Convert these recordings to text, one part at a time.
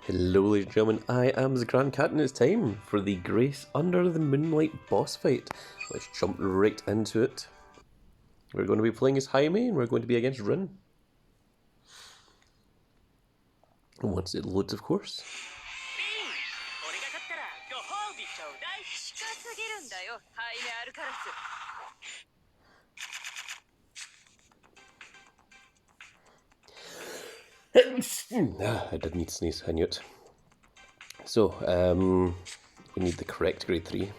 Hello ladies and gentlemen, I am the Grand Cat and it's time for the Grace Under the Moonlight boss fight. Let's jump right into it. We're going to be playing as Jaime and we're going to be against Rin. Once it loads, of course. I did need to sneeze, I knew it. So, we need the correct grade 3.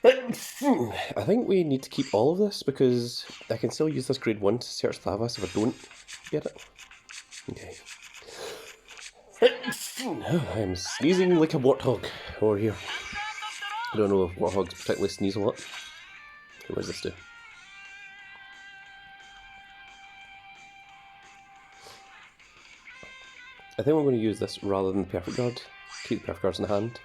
I think we need to keep all of this because I can still use this grade 1 to search Thavas if I don't get it. Okay. I'm sneezing like a warthog over here. I don't know if warthogs particularly sneeze a lot. Okay, what does this do? I think we're going to use this rather than the perfect guard. Keep the perfect guards in hand.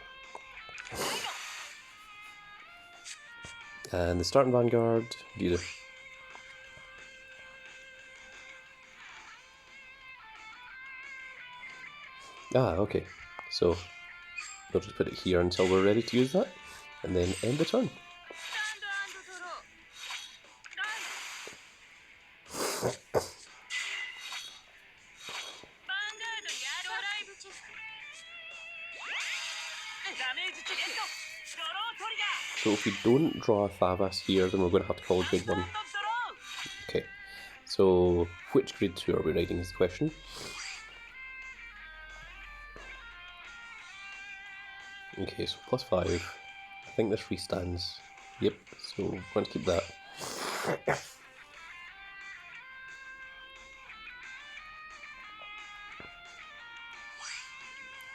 And the starting Vanguard, what do you do? Ah, okay. So, we'll just put it here until we're ready to use that, and then end the turn. So if we don't draw a Thavas here, then we're going to have to call a grade 1. Okay, so which grade 2 are we riding is the question. Okay, so +5. I think this restands. Yep, so we're going to keep that.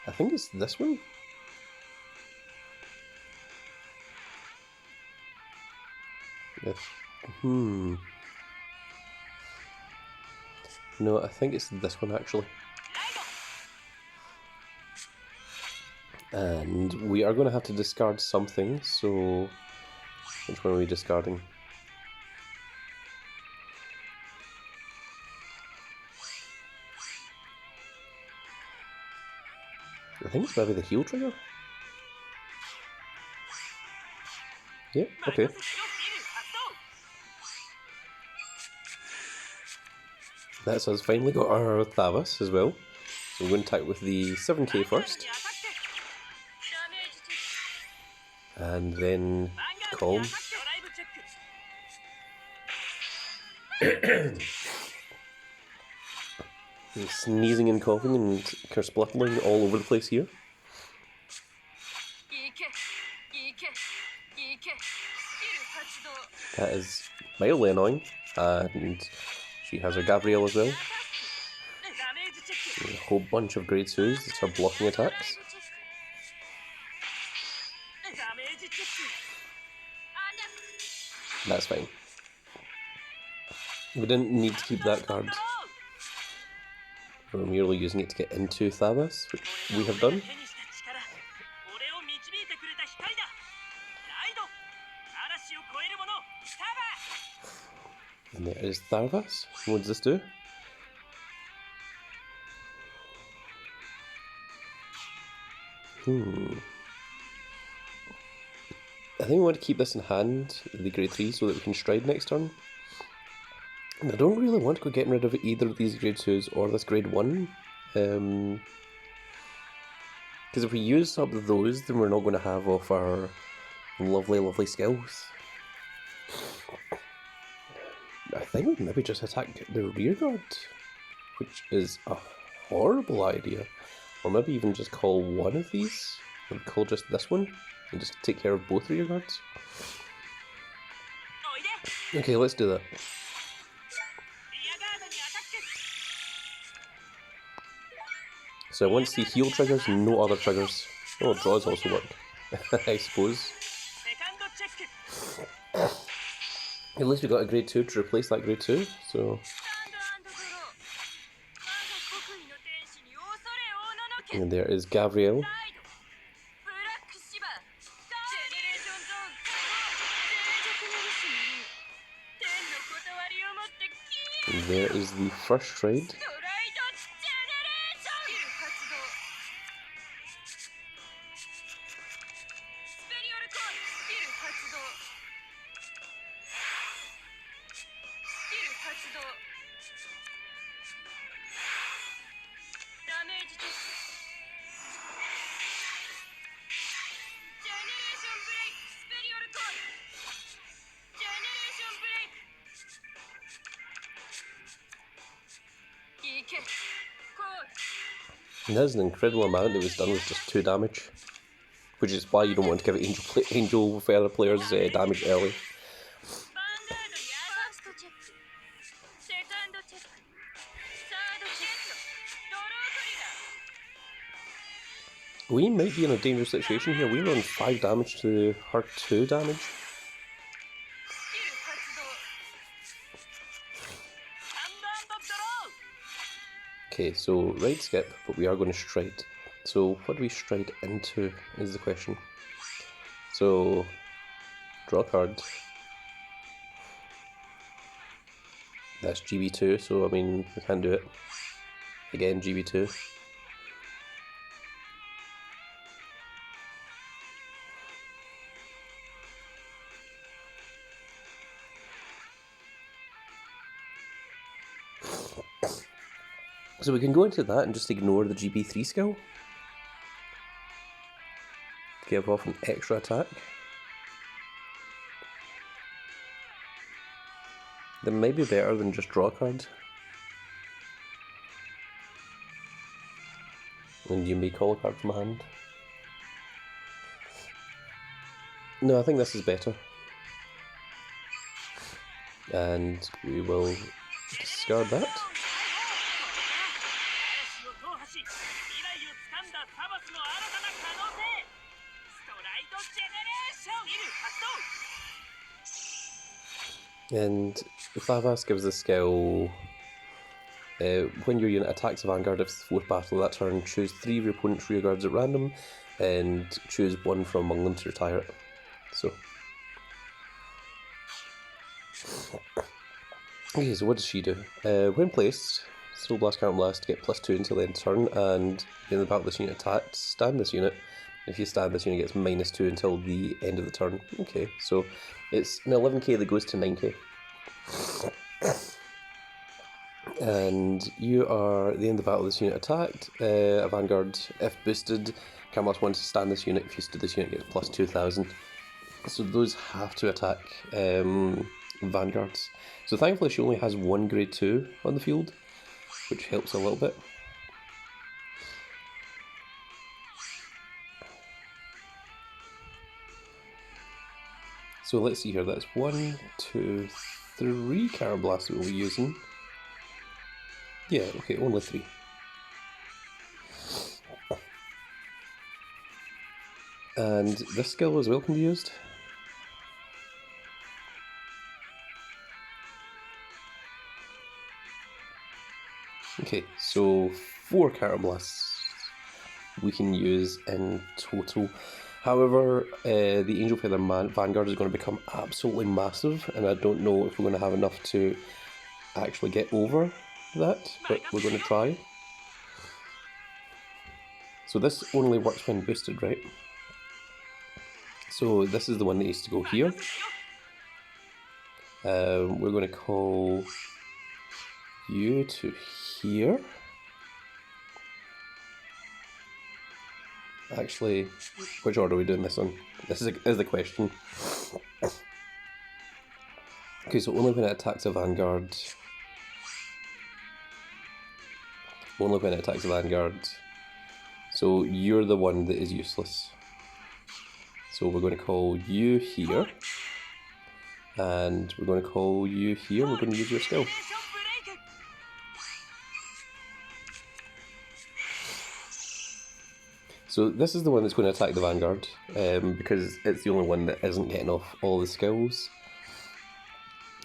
I think it's this one. No, I think it's this one actually. And we are going to have to discard something, so which one are we discarding? I think it's maybe the heal trigger. Yep, okay. That's us finally got our Thavas as well. So we're going to attack with the 7k first. And then calm. Sneezing and coughing and kerspluttling all over the place here. That is mildly annoying, and she has her Gavrail as well. A whole bunch of grade 2s that are blocking attacks. That's fine. We didn't need to keep that card. We're merely using it to get into Thavas, which we have done. And there is Thavas. What does this do? I think we want to keep this in hand, the grade 3, so that we can stride next turn. And I don't really want to go getting rid of either of these grade 2s or this grade 1. Because if we use up those, then we're not going to have off our lovely, lovely skills. I think maybe just attack the rear guard, which is a horrible idea. Or maybe even just call one of these, and call just this one, and just take care of both rear guards. Okay, let's do that. So I want to see heal triggers, no other triggers. Oh, draws also work, I suppose. At least we got a grade 2 to replace that grade 2, so... And there is Gavrail. And there is the first trade. And there's an incredible amount that was done with just 2 damage, which is why you don't want to give angel feather players damage early. We might be in a dangerous situation here. We're on 5 damage to her 2 damage. Okay, so right skip, but we are going to stride. So what do we stride into is the question. So draw a card. That's GB2, so I mean we can do it. Again, GB2. So we can go into that and just ignore the GB3 skill. Give off an extra attack. That might be better than just draw a card. And you may call a card from hand. No, I think this is better. And we will discard that. And Thavas gives the skill, when your unit attacks a Vanguard, if it's the 4th battle of that turn, choose 3 of your opponent's rear guards at random, and choose 1 from among them to retire it. So. Okay, so what does she do? When placed, Soul Blast, Can't Blast, get +2 until the end of turn, and in the battle this unit attacks, stand this unit. If you stand this unit, gets -2 until the end of the turn. Okay, so it's an 11k that goes to 9k. And you are, at the end of the battle this unit attacked, a Vanguard, if boosted, can +1 to stand this unit. If you stood this unit, gets +2000. So those have to attack Vanguards. So thankfully she only has 1 grade 2 on the field, which helps a little bit. So let's see here, that's 1, 2, 3 Carrot Blasts that we'll be using. Yeah, okay, only 3. And this skill as well can be used. Okay, so 4 Carrot Blasts we can use in total. However, the Angel Feather Vanguard is going to become absolutely massive, and I don't know if we're going to have enough to actually get over that, but we're going to try. So this only works when boosted, right? So this is the one that needs to go here. We're going to call you to here. Actually, which order are we doing this on? This is the question. Okay, so only when it attacks a Vanguard. Only when it attacks a Vanguard. So you're the one that is useless. So we're going to call you here. And we're going to call you here. We're going to use your skill. So this is the one that's going to attack the Vanguard, because it's the only one that isn't getting off all the skills.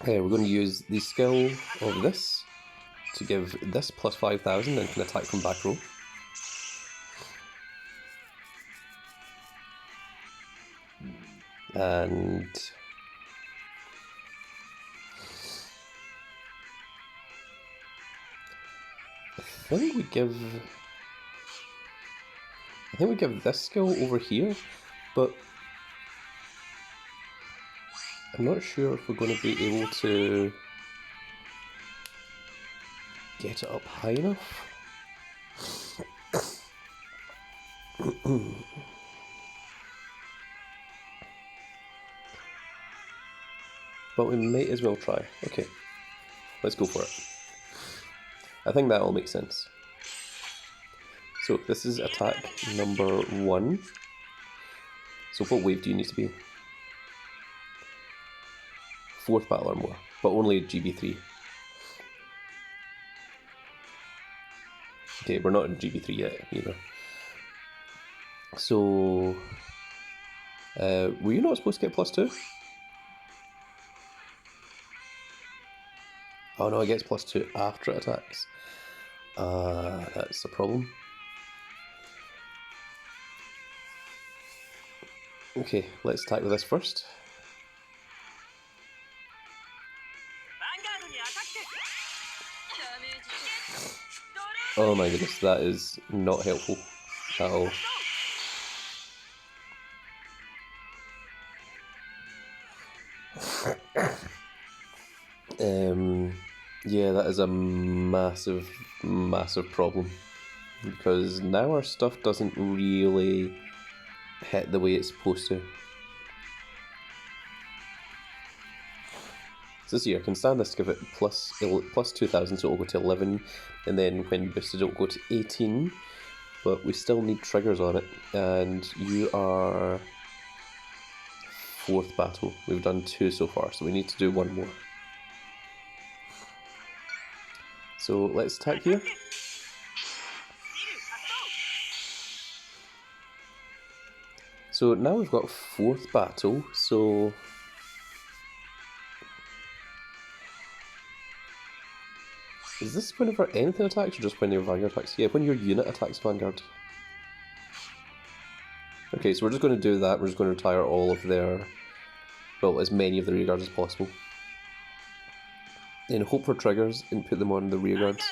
We're going to use the skill of this to give this +5000 and can attack from back row. And I think we give this skill over here, but I'm not sure if we're going to be able to get it up high enough. But we might as well try. Okay, let's go for it. I think that all makes sense. So this is attack number 1. So what wave do you need to be? 4th battle or more, but only GB3. Okay, we're not in GB3 yet either. So, were you not supposed to get +2? Oh no, it gets +2 after it attacks. That's the problem. Okay, let's attack with this first. Oh my goodness, that is not helpful at all. Yeah, that is a massive, massive problem. Because now our stuff doesn't really hit the way it's supposed to. So this year I can stand this to give it plus 2,000, so it'll go to 11, and then when boosted it'll go to 18, but we still need triggers on it, and you are 4th battle. We've done 2 so far, so we need to do 1 more. So let's attack here. So now we've got 4th battle, so is this whenever anything attacks or just when your Vanguard attacks? Yeah, when your unit attacks Vanguard. Okay, so we're just going to do that. We're just going to retire all of their, well, as many of the rearguards as possible. Then hope for triggers and put them on the rearguards.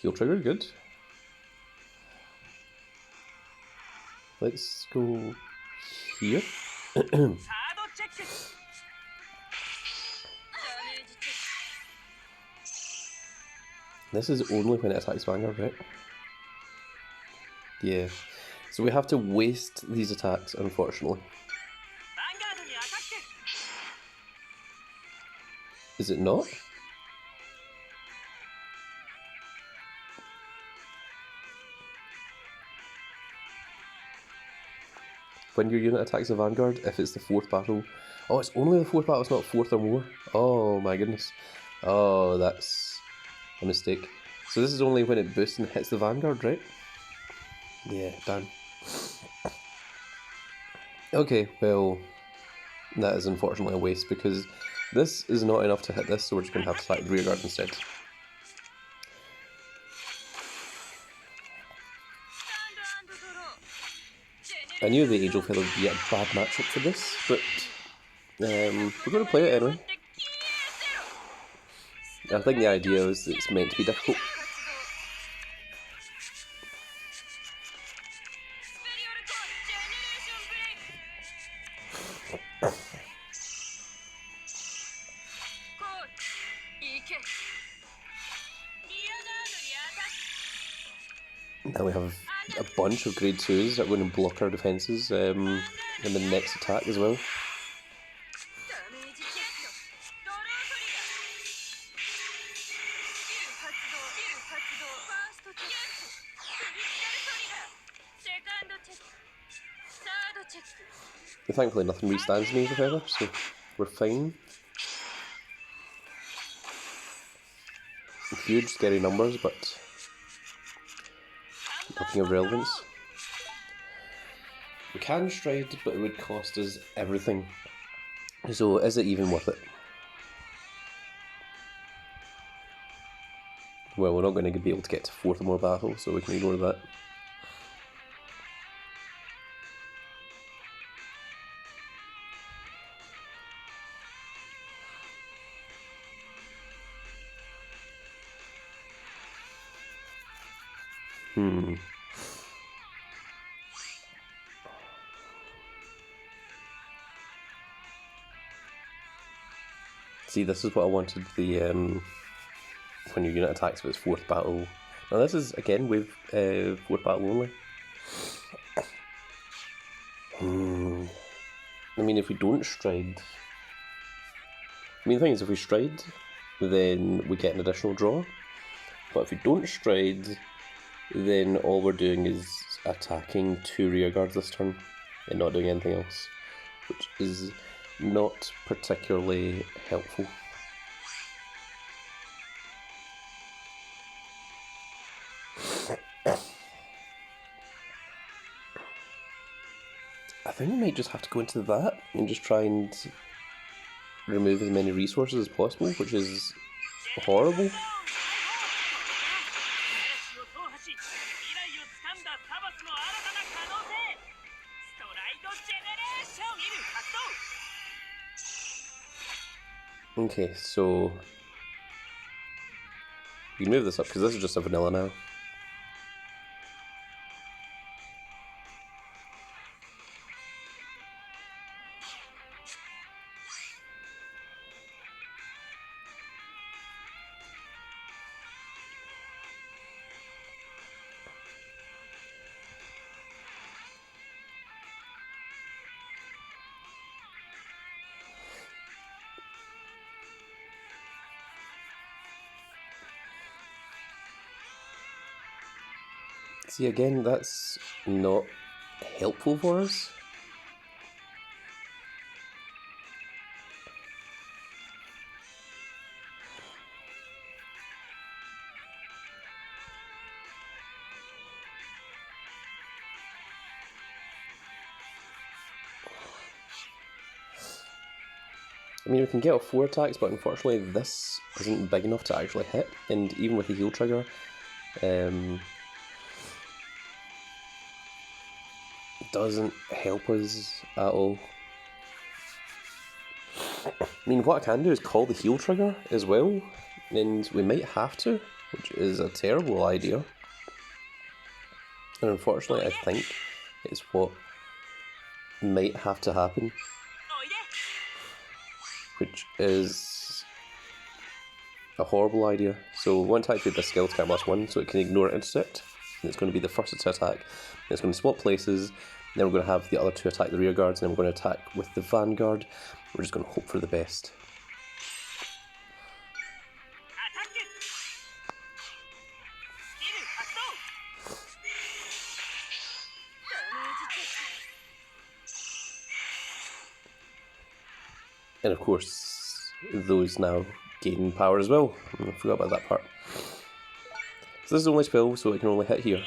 Heal trigger, good. Let's go here. This is only when it attacks Vanguard, right? Yeah. So we have to waste these attacks, unfortunately. Is it not? When your unit attacks the Vanguard, if it's the 4th battle... Oh, it's only the 4th battle, it's not 4th or more? Oh my goodness. Oh, that's a mistake. So this is only when it boosts and hits the Vanguard, right? Yeah, damn. Okay, well, that is unfortunately a waste because this is not enough to hit this, so we're just going to have to attack rearguard instead. I knew the Angel Feather would be a bad matchup for this, but we're going to play it anyway. I think the idea is that it's meant to be difficult. Now we have a bunch of grade 2s that are going to block our defences in the next attack as well. Thankfully nothing restands me with Feather, so we're fine. Huge scary numbers, but nothing of relevance. We can stride, but it would cost us everything. So is it even worth it? Well, we're not going to be able to get to 4th or more battle, so we can ignore that. See, this is what I wanted, the when your unit attacks with its 4th battle. Now this is, again, with 4th battle only. I mean, if we don't stride... I mean, the thing is, if we stride, then we get an additional draw. But if we don't stride, then all we're doing is attacking 2 rear guards this turn and not doing anything else, which is not particularly helpful. I think we might just have to go into that and just try and remove as many resources as possible, which is horrible. Okay, so we can move this up because this is just a vanilla now. See, again, that's not helpful for us. I mean, we can get off 4 attacks, but unfortunately this isn't big enough to actually hit, and even with the heal trigger, doesn't help us at all. I mean, what I can do is call the heal trigger as well, and we might have to, which is a terrible idea. And unfortunately, I think it's what might have to happen, which is a horrible idea. So we want to activate the skill to count +1, so it can ignore intercept, and it's going to be the first to attack. And it's going to swap places. Then we're going to have the other 2 attack the rear guards, and then we're going to attack with the Vanguard. We're just going to hope for the best. And of course, those now gain power as well. I forgot about that part. So this is only spell, so it can only hit here.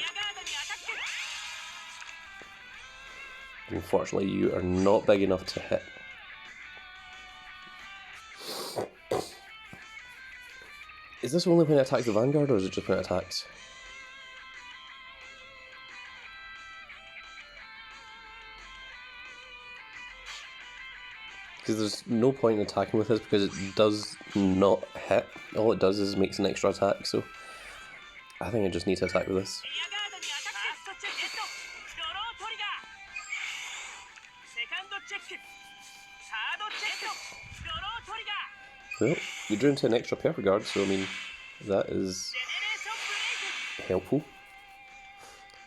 Unfortunately, you are not big enough to hit. Is this only when it attacks the Vanguard, or is it just when it attacks? Because there's no point in attacking with this because it does not hit. All it does is makes an extra attack, so I think I just need to attack with this. Well, you drew into an extra perfect guard, so I mean, that is helpful.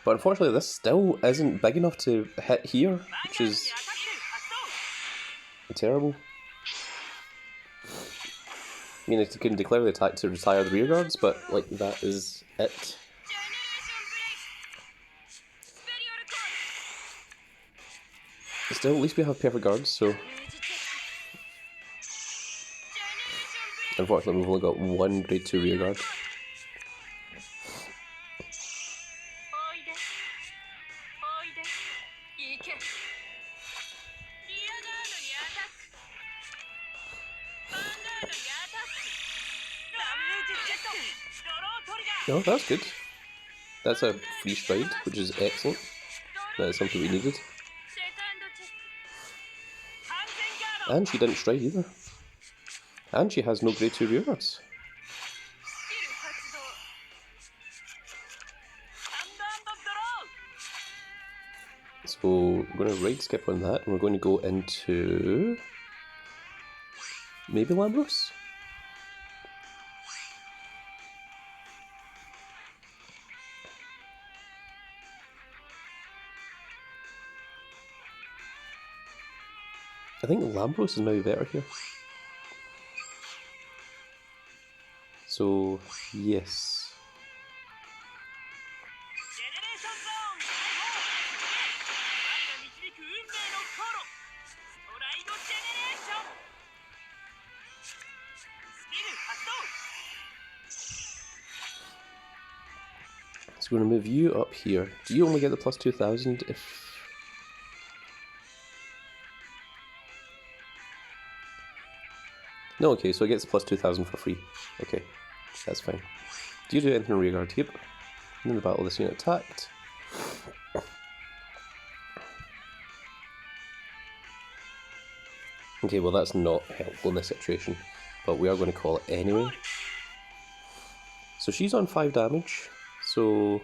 But unfortunately this still isn't big enough to hit here, which is terrible. I mean, it can declare the attack to retire the rear guards, but like that is it. Still, at least we have perfect guards, so unfortunately we've only got 1 grade 2 rear guard. No, that's good. That's a free stride, which is excellent. That is something we needed. And she didn't stride either. And she has no grade 2 rear guards. So we're going to right skip on that, and we're going to go into maybe Lambros? I think Lambros is maybe better here. So, yes. So we're going to move you up here. Do you only get the plus 2000 if... No, okay, so it gets plus 2000 for free. Okay, that's fine. Do you do anything in rearguard? Yep. In the battle, this unit attacked. Okay, well that's not helpful in this situation, but we are going to call it anyway. So she's on 5 damage, so...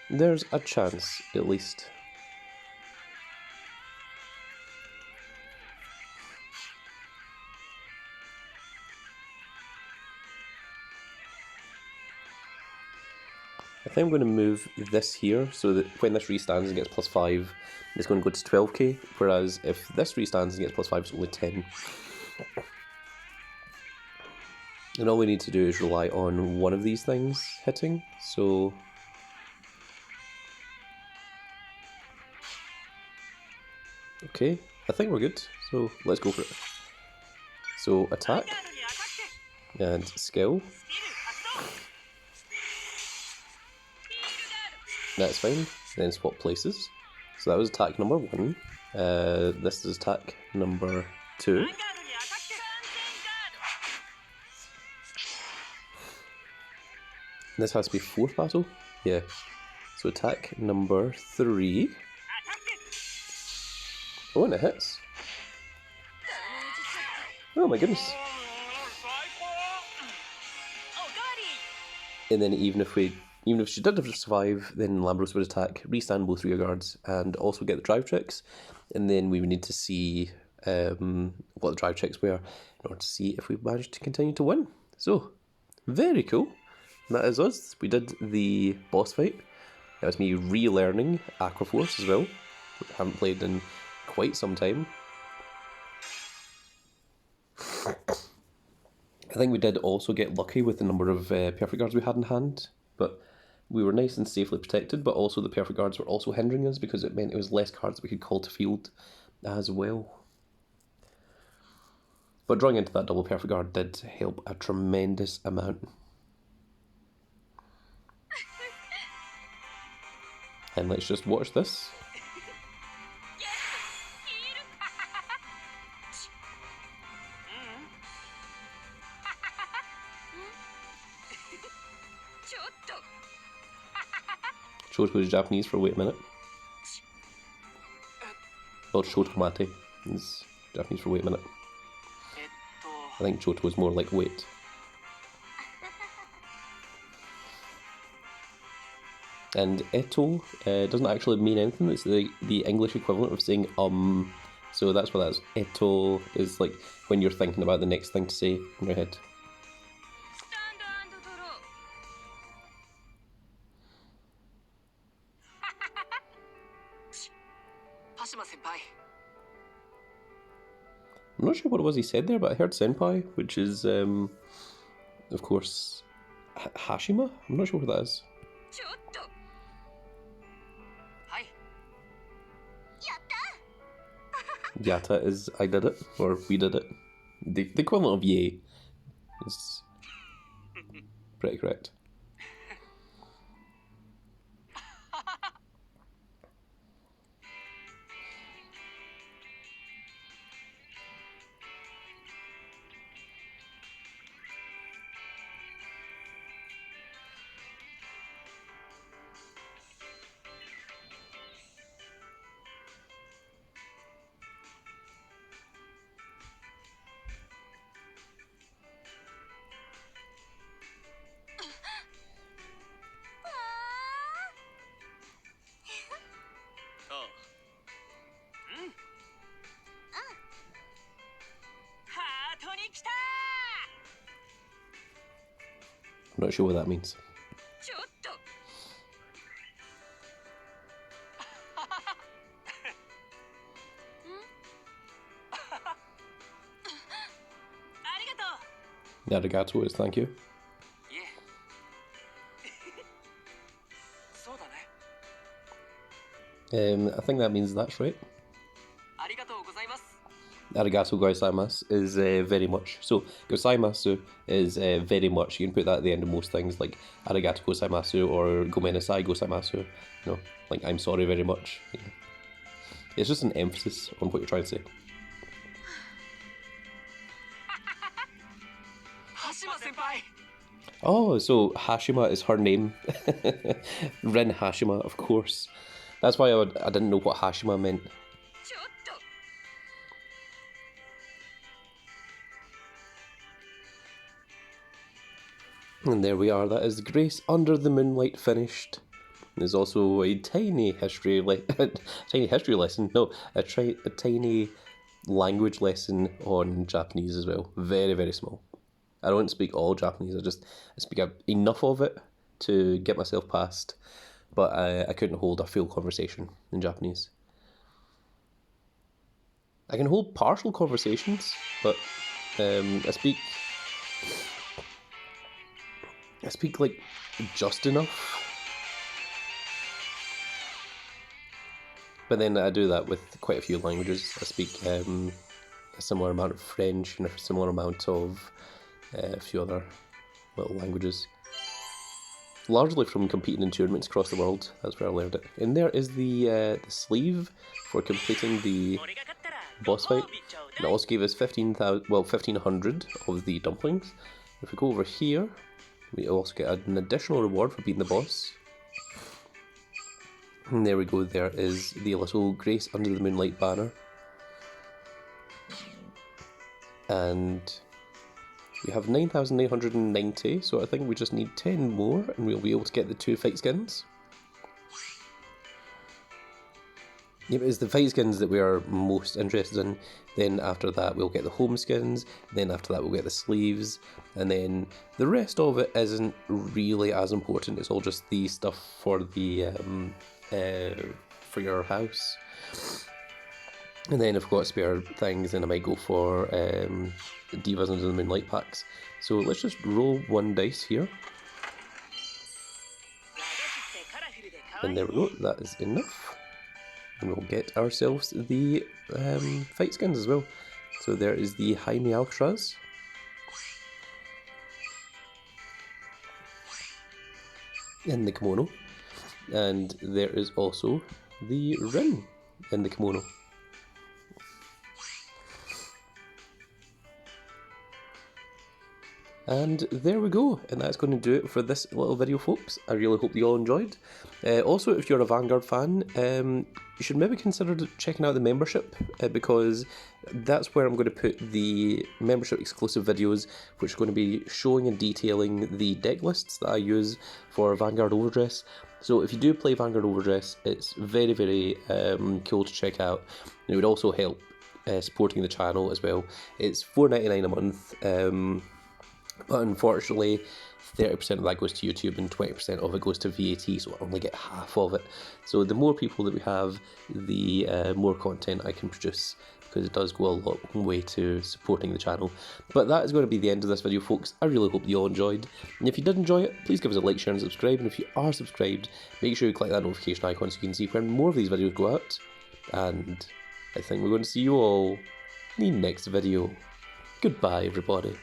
there's a chance, at least. I think I'm going to move this here so that when this restands and gets plus 5, it's going to go to 12k, whereas if this restands and gets plus 5, it's only 10. And all we need to do is rely on one of these things hitting, so... okay, I think we're good, so let's go for it. So attack, and skill. That's fine, then swap places. So that was attack number 1, this is attack number 2. This has to be 4th battle? Yeah. So attack number 3. Oh, and it hits. Oh my goodness. And then even if she did survive, then Lambros would attack, restand both rear guards, and also get the drive checks. And then we would need to see what the drive checks were in order to see if we managed to continue to win. So, very cool. That is us. We did the boss fight. That was me relearning Aquaforce as well. I haven't played in quite some time. I think we did also get lucky with the number of perfect guards we had in hand, but we were nice and safely protected, but also the perfect guards were also hindering us because it meant it was less cards that we could call to field as well. But drawing into that double perfect guard did help a tremendous amount. And let's just watch this. Shoto is Japanese for wait a minute. Well, Shotomate is Japanese for wait a minute. I think Choto is more like wait. And eto doesn't actually mean anything. It's the English equivalent of saying so that's what that is. Eto is like when you're thinking about the next thing to say in your head. I'm not sure what it was he said there, but I heard senpai, which is of course Hashima? I'm not sure what that is. Yatta is I did it, or we did it. The equivalent of yay is pretty correct. I'm not sure what that means. Arigato is thank you. I think that means that's right. Arigato gozaimasu is very much. So gozaimasu is very much. You can put that at the end of most things, like arigato gozaimasu or gomenasai gozaimasu. You know, like I'm sorry very much. Yeah. It's just an emphasis on what you're trying to say. Oh, so Hashima is her name. Rin Hashima, of course. That's why I didn't know what Hashima meant. And there we are, that is Grace Under the Moonlight finished. There's also a tiny history lesson. No, a tiny language lesson on Japanese as well. Very, very small. I don't speak all Japanese, I speak enough of it to get myself past, but I couldn't hold a full conversation in Japanese. I can hold partial conversations, but I speak like just enough. But then I do that with quite a few languages. I speak a similar amount of French and a similar amount of a few other little languages. Largely from competing in tournaments across the world. That's where I learned it. And there is the sleeve for completing the boss fight. And it also gave us 1,500 of the dumplings. If we go over here, we also get an additional reward for beating the boss. And there we go, there is the little Grace Under the Moonlight banner. And we have 9,990, so I think we just need 10 more and we'll be able to get the 2 fight skins. Yep, it's the fight skins that we are most interested in. Then after that we'll get the home skins, then after that we'll get the sleeves, and then the rest of it isn't really as important. It's all just the stuff for the for your house. And then if I've got spare things, then I might go for Divas Under the Moonlight packs. So let's just roll 1 dice here. And there we go, that is enough. And we'll get ourselves the fight skins as well. So there is the Jaime Alcatraz. In the kimono. And there is also the Rin in the kimono. And there we go, and that's going to do it for this little video, folks. I really hope you all enjoyed. Also, if you're a Vanguard fan, you should maybe consider checking out the membership, because that's where I'm going to put the membership exclusive videos, which are going to be showing and detailing the deck lists that I use for Vanguard Overdress. So if you do play Vanguard Overdress, it's very, very cool to check out. It would also help supporting the channel as well. It's $4.99 a month. But unfortunately, 30% of that goes to YouTube and 20% of it goes to VAT, so I only get half of it. So the more people that we have, the more content I can produce, because it does go a long way to supporting the channel. But that is going to be the end of this video, folks. I really hope you all enjoyed. And if you did enjoy it, please give us a like, share and subscribe. And if you are subscribed, make sure you click that notification icon so you can see when more of these videos go out. And I think we're going to see you all in the next video. Goodbye, everybody.